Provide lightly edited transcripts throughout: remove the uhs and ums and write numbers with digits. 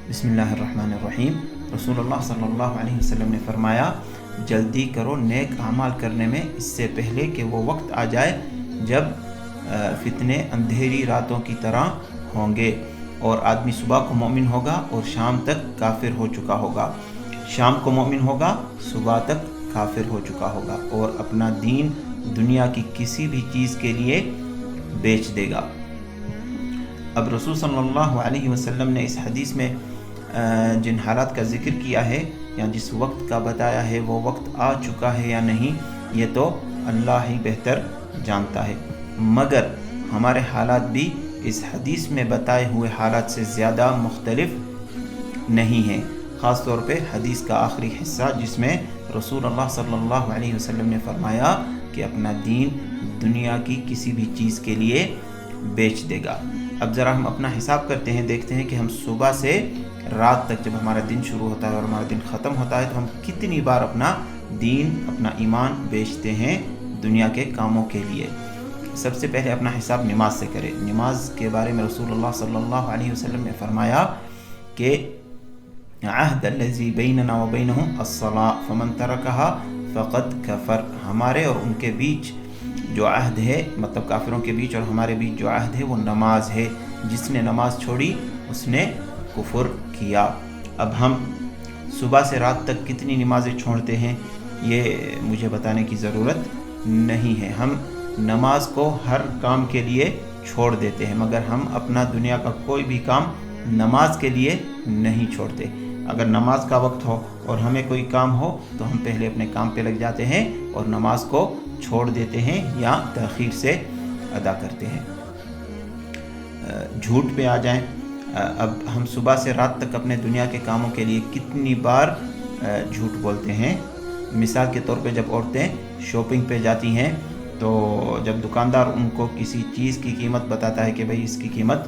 بسم اللہ الرحمن الرحیم۔ رسول اللہ صلی اللہ علیہ وسلم نے فرمایا، جلدی کرو نیک اعمال کرنے میں، اس سے پہلے کہ وہ وقت آ جائے جب فتنے اندھیری راتوں کی طرح ہوں گے، اور آدمی صبح کو مومن ہوگا اور شام تک کافر ہو چکا ہوگا، شام کو مومن ہوگا، صبح تک کافر ہو چکا ہوگا، اور اپنا دین دنیا کی کسی بھی چیز کے لیے بیچ دے گا۔ اب رسول صلی اللہ علیہ وسلم نے اس حدیث میں جن حالات کا ذکر کیا ہے یا جس وقت کا بتایا ہے، وہ وقت آ چکا ہے یا نہیں، یہ تو اللہ ہی بہتر جانتا ہے، مگر ہمارے حالات بھی اس حدیث میں بتائے ہوئے حالات سے زیادہ مختلف نہیں ہیں، خاص طور پہ حدیث کا آخری حصہ جس میں رسول اللہ صلی اللہ علیہ وسلم نے فرمایا کہ اپنا دین دنیا کی کسی بھی چیز کے لیے بیچ دے گا۔ اب ذرا ہم اپنا حساب کرتے ہیں، دیکھتے ہیں کہ ہم صبح سے رات تک جب ہمارا دن شروع ہوتا ہے اور ہمارا دن ختم ہوتا ہے تو ہم کتنی بار اپنا دین، اپنا ایمان بیچتے ہیں دنیا کے کاموں کے لیے۔ سب سے پہلے اپنا حساب نماز سے کریں۔ نماز کے بارے میں رسول اللہ صلی اللہ علیہ وسلم نے فرمایا کہ عہد الذی بیننا وبینہم الصلاۃ فمن ترکہا فقد کفر، ہمارے اور ان کے بیچ جو عہد ہے، مطلب کافروں کے بیچ اور ہمارے بیچ جو عہد ہے وہ نماز ہے، جس نے نماز چھوڑی اس نے کفر کیا۔ اب ہم صبح سے رات تک کتنی نمازیں چھوڑتے ہیں یہ مجھے بتانے کی ضرورت نہیں ہے، ہم نماز کو ہر کام کے لیے چھوڑ دیتے ہیں، مگر ہم اپنا دنیا کا کوئی بھی کام نماز کے لیے نہیں چھوڑتے۔ اگر نماز کا وقت ہو اور ہمیں کوئی کام ہو تو ہم پہلے اپنے کام پہ لگ جاتے ہیں اور نماز کو چھوڑ دیتے ہیں یا تاخیر سے ادا کرتے ہیں۔ جھوٹ پہ آ جائیں، اب ہم صبح سے رات تک اپنے دنیا کے کاموں کے لیے کتنی بار جھوٹ بولتے ہیں۔ مثال کے طور پہ جب عورتیں شاپنگ پہ جاتی ہیں تو جب دکاندار ان کو کسی چیز کی قیمت بتاتا ہے کہ بھئی اس کی قیمت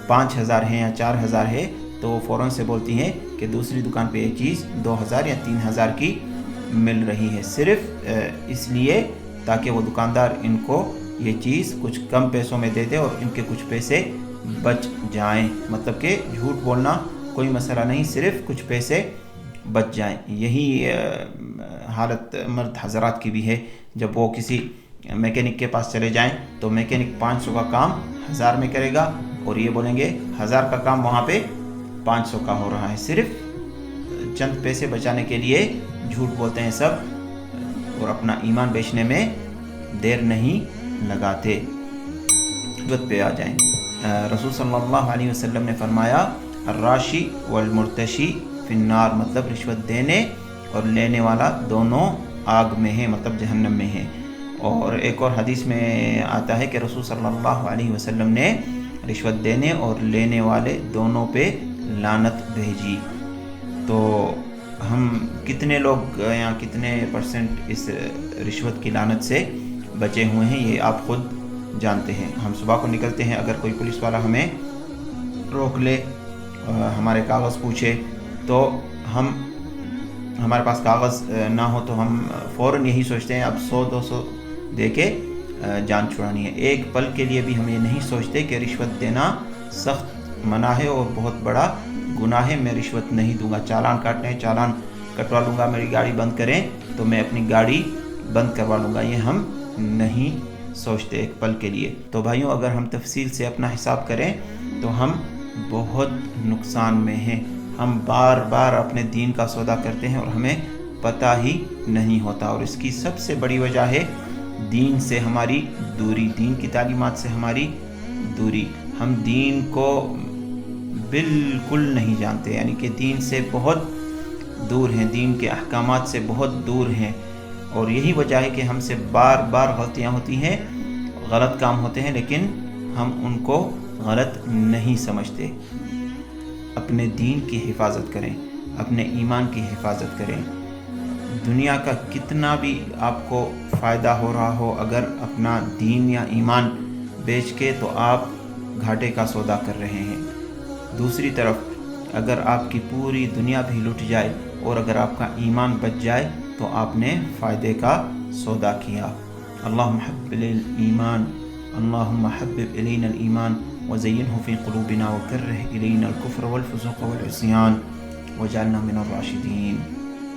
5,000 ہے یا 4,000 ہے، تو وہ فوراً سے بولتی ہیں کہ دوسری دکان پہ یہ چیز 2,000 یا 3,000 کی مل رہی ہے، صرف اس لیے تاکہ وہ دکاندار ان کو یہ چیز کچھ کم پیسوں میں دے دے اور ان کے کچھ پیسے بچ جائیں، مطلب کہ جھوٹ بولنا کوئی مسئلہ نہیں، صرف کچھ پیسے بچ جائیں۔ یہی حالت مرد حضرات کی بھی ہے، جب وہ کسی میکینک کے پاس چلے جائیں تو میکینک 500 کا کام 1000 میں کرے گا اور یہ بولیں گے 1000 کا کام وہاں پہ 500 کا ہو رہا ہے، صرف چند پیسے بچانے کے لیے جھوٹ بولتے ہیں سب، اور اپنا ایمان بیچنے میں دیر نہیں لگاتے۔ رشوت پہ آ جائیں، رسول صلی اللہ علیہ وسلم نے فرمایا الراشی والمرتشی فی النار، مطلب رشوت دینے اور لینے والا دونوں آگ میں ہیں، مطلب جہنم میں ہیں۔ اور ایک اور حدیث میں آتا ہے کہ رسول صلی اللہ علیہ وسلم نے رشوت دینے اور لینے والے دونوں پہ لعنت بھیجی۔ تو ہم کتنے لوگ یا کتنے پرسنٹ اس رشوت کی لعنت سے بچے ہوئے ہیں یہ آپ خود جانتے ہیں۔ ہم صبح کو نکلتے ہیں، اگر کوئی پولیس والا ہمیں روک لے، ہمارے کاغذ پوچھے، تو ہمارے پاس کاغذ نہ ہو تو ہم فوراً یہی سوچتے ہیں اب 100-200 دے کے جان چھڑانی ہے۔ ایک پل کے لیے بھی ہم یہ نہیں سوچتے کہ رشوت دینا سخت منع ہے اور بہت بڑا گناہ ہے، میں رشوت نہیں دوں گا، چالان کاٹنے ہیں چالان کٹوا لوں گا، میری گاڑی بند کریں تو میں اپنی گاڑی بند کروا لوں گا، یہ ہم نہیں سوچتے ایک پل کے لیے۔ تو بھائیوں، اگر ہم تفصیل سے اپنا حساب کریں تو ہم بہت نقصان میں ہیں، ہم بار بار اپنے دین کا سودا کرتے ہیں اور ہمیں پتہ ہی نہیں ہوتا، اور اس کی سب سے بڑی وجہ ہے دین سے ہماری دوری، دین کی تعلیمات سے ہماری دوری۔ ہم دین کو بالکل نہیں جانتے، یعنی کہ دین سے بہت دور ہیں، دین کے احکامات سے بہت دور ہیں، اور یہی وجہ ہے کہ ہم سے بار بار غلطیاں ہوتی ہیں، غلط کام ہوتے ہیں، لیکن ہم ان کو غلط نہیں سمجھتے۔ اپنے دین کی حفاظت کریں، اپنے ایمان کی حفاظت کریں۔ دنیا کا کتنا بھی آپ کو فائدہ ہو رہا ہو، اگر اپنا دین یا ایمان بیچ کے تو آپ گھاٹے کا سودا کر رہے ہیں۔ دوسری طرف اگر آپ کی پوری دنیا بھی لٹ جائے اور اگر آپ کا ایمان بچ جائے تو آپ نے فائدے کا سودا کیا۔ اللہم حبب الایمان، اللہم حبب الینا الایمان وزينه في قلوبنا وكره إلينا الكفر والفسوق والعصيان واجعلنا من الراشدين.